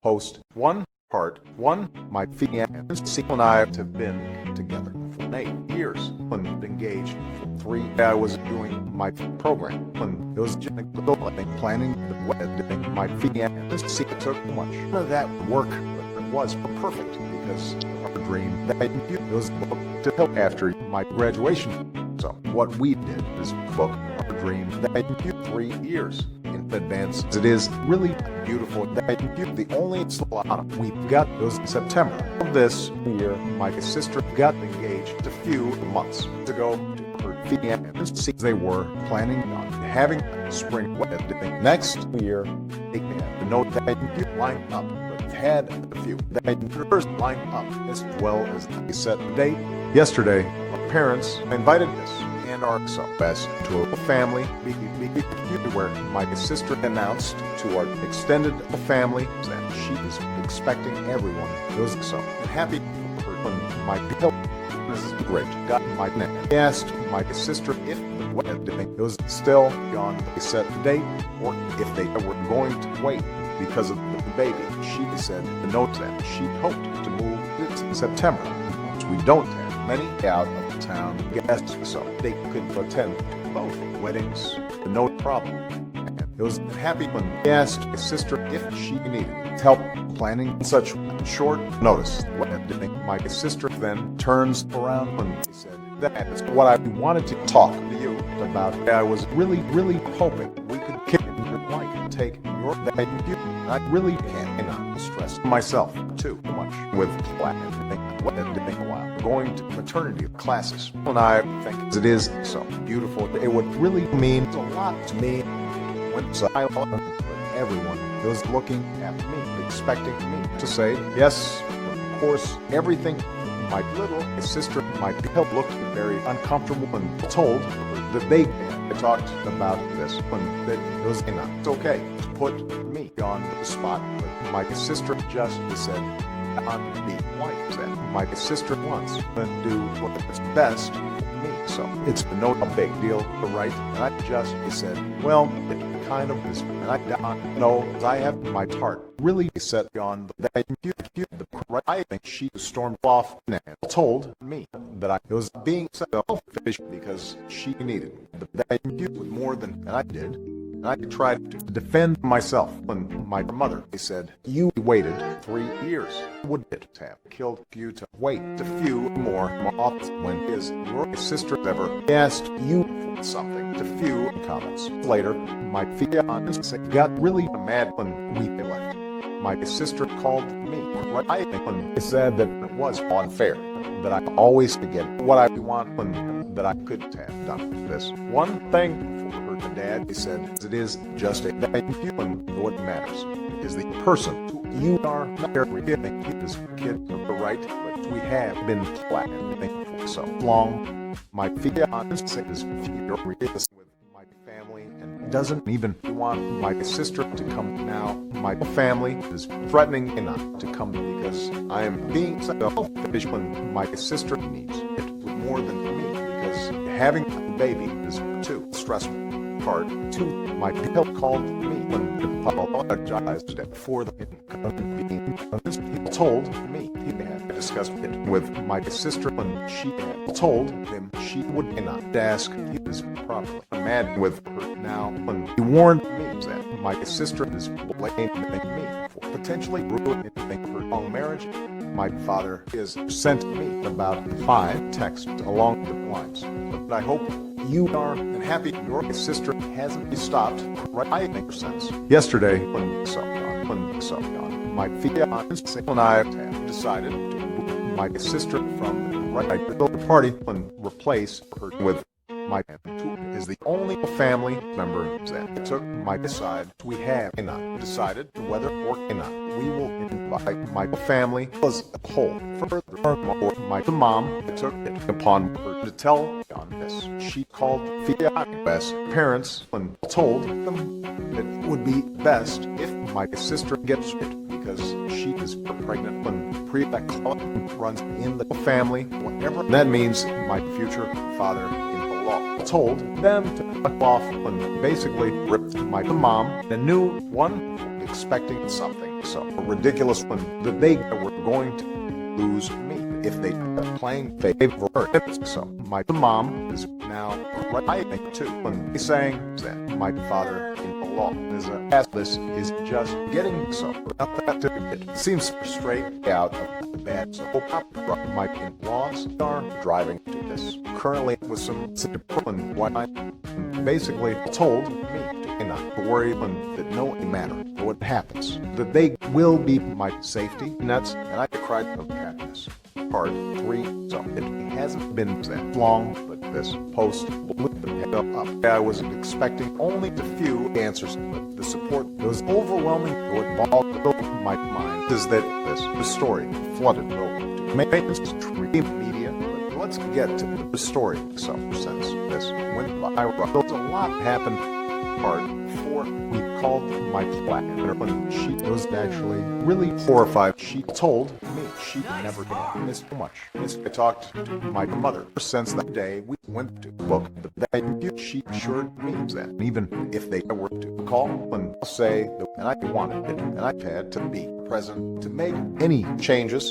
Post 1, Part 1. My fiancé and I have been together for 8 years. When engaged for 3, I was doing my program. When it was planning the wedding, my fiancé took much of that work, but it was perfect because our dream that it was booked to help after my graduation. So what we did is book our dream that 3 years in advance. It is really beautiful. The only slot we got was September of this year. My sister got engaged a few months ago to her fiancé. They were planning on having a spring wedding next year. They had the note that lined up, but had a few that first lined up as well as they set the date. Yesterday, our parents invited us and our best to a family where my sister announced to our extended family that she is expecting everyone. It was so happy for her when my help. This is great. Got my name. I asked my sister if the wedding was still on the set date or if they were going to wait because of the baby. She said the note that she hoped to move it in September. We don't have many out of town guests, so they could attend both weddings. No problem. And it was happy when I asked my sister if she needed help planning such short notice. My sister then turns around and said, "That's what I wanted to talk to you about. I was really hoping we could take your value. I really cannot stress myself too much with planning a while. Going to maternity classes, and I think it is so beautiful. It would really mean a lot to me when everyone was looking at me, expecting me to say yes. Of course, everything. My little sister, my help looked very uncomfortable and told that they talked about this when it was not. It's okay to put me on the spot, but my sister just said, "On me, like that. My sister wants to do what's best for me, so it's no big deal, right?" And I just said, "Well, it kind of is," and I don't know. I have my heart really set on that. I think she stormed off and told me that I was being selfish because she needed the more than I did. And I tried to defend myself when my mother said, "You waited 3 years. Would it have killed you to wait a few more months when is your sister ever asked you for something?" A few comments later, my fiancé got really mad when we left. My sister called me. I think when I said that it was unfair, that I always get what I want when that I could have done this. One thing for her dad, he said, it is just a when what matters is the person who you are not giving this kid the right, but we have been planning for so long. My fiancé is furious with my family and doesn't even want my sister to come now. My family is threatening not to come because I am being selfish when my sister needs it more than me because having a baby is too stressful. Part 2. My help called me and apologized for the inconvenience. He told me he had discussed it with my sister when she had told him she would not ask. He was probably mad with her now when he warned me that my sister is blaming me for potentially ruining her long marriage. My father has sent me about 5 texts along the lines, but I hope you are happy your sister hasn't stopped writing since yesterday when my fiancé and I have decided to move my sister from the party and replace her with my aunt, who is the only family member that took my side. We have not decided whether or not we will invite my family as a whole. Furthermore, my mom took it upon her to tell on this. She called fiancé's parents and told them that it would be best if my sister gets it because she is pregnant when pre-eclampsia runs in the family. Whatever that means, my future father-in-law told them to cut off and basically ripped my mom, the new one, expecting something so ridiculous when that they were going to lose me if they kept playing favorites. So my mom is now writing too when he's saying that my father-in-law is as this is just getting so without that it seems straight out of the bad so my in-laws are driving to this currently with some discipline why basically told me to not worry that no matter what happens that they will be my safety nets and I cried of happiness. Part 3. So it hasn't been that long, but this post up. I was expecting only a few answers, but the support was overwhelming. What involved my mind is that this story flooded over to mainstream media. But let's get to the story. So since this went viral, a lot happened. Part 4. We called my flat when she was actually really horrified. She told me she never missed much. I talked to my mother since that day we went to book the she assured me that even if they were to call and say that I wanted it and I had to be present to make any changes.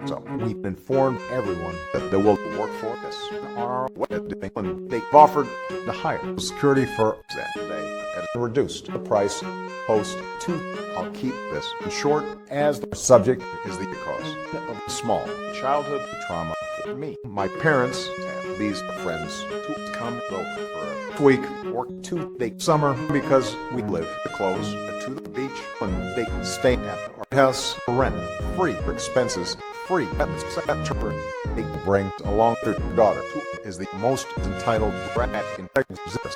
So we informed everyone that they will work for us on our wedding when they offered to hire security for that day at reduced the price post 2. I'll keep this in short as the subject is the cause of small childhood trauma for me. My parents and these friends to come over for a week or 2 days summer because we live close to the beach when they stay at our house rent free for expenses free at the church. They bring along their daughter, who is the most entitled brat in existence.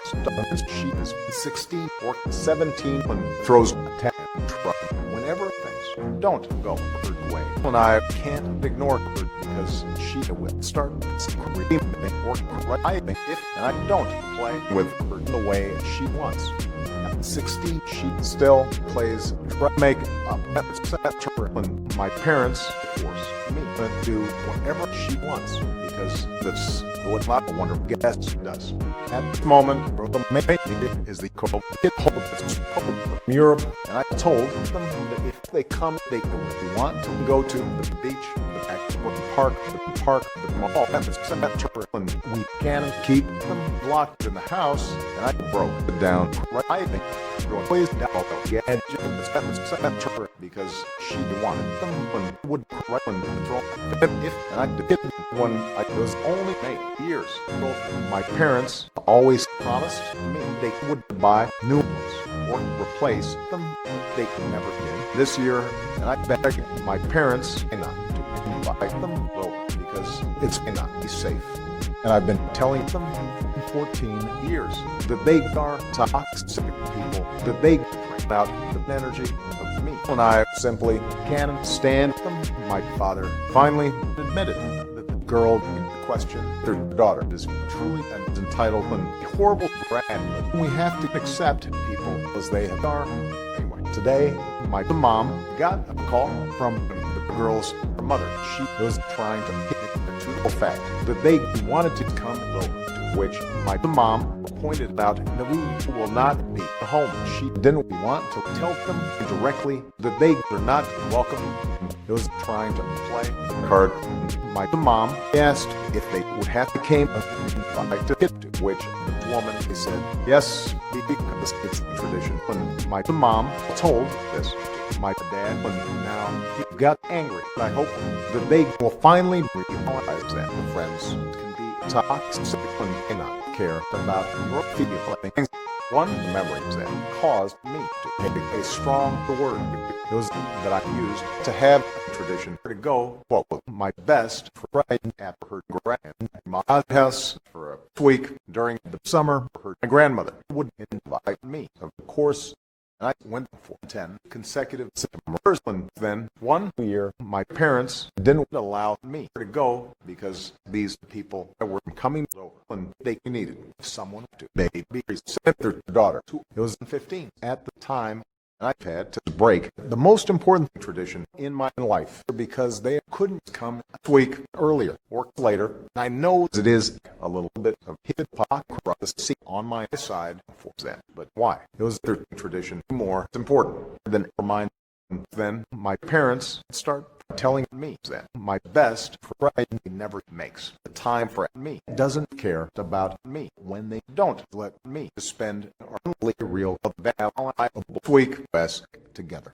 She is 16 or 17 when throws a tantrum whenever things don't go her way. And I can't ignore her because she will start screaming or crying if and I don't play with her the way she wants. At 16, she still plays make up at when my parents force me to do whatever she wants because that's what my wonderful guest does. At this moment, the main is the cold from Europe, and I told them that if they come, they want to go to the beach, the park, the mall, and we can keep them locked in the house, and I broke it down. I think please because she wanted them and would write when if and I did when I was only 8 years old. My parents always promised me they would buy new ones or replace them. They never did. This year, and I begged my parents not to buy them lower because it's not be safe. And I've been telling them for 14 years that they are toxic people, that they bring out the energy of me. And I simply can't stand them. My father finally admitted that the girl in question, their daughter, is truly entitled and horrible brat. We have to accept people as they are. Anyway, today, my mom got a call from the girl's mother. She was trying to hit it to the fact that they wanted to come over, to which my mom pointed out that we will not be home. She didn't want to tell them directly that they are not welcome. It was trying to play the card. My mom asked if they would have to came to hit, to which the woman said yes, because it's a tradition. When my mom told this to my dad, when now he got angry. I hope that they will finally realize that the friends can be toxic when they cannot care about your feelings. One memory that caused me to take a strong word was that I used to have a tradition to go with my best friend at her grandma's house for a week during the summer. Her grandmother would invite me, of course. And I went for 10 consecutive summers. And then one year, my parents didn't allow me to go because these people were coming over and they needed someone to babysit their daughter, who was 15 at the time. And I had to break the most important tradition in my life because they couldn't come a week earlier or later. I know it is a little bit of hypocrisy on my side for that, but why? It was their tradition more important than mine. Then my parents start telling me that my best friend never makes the time for me, doesn't care about me when they don't let me spend our only real valuable week best together.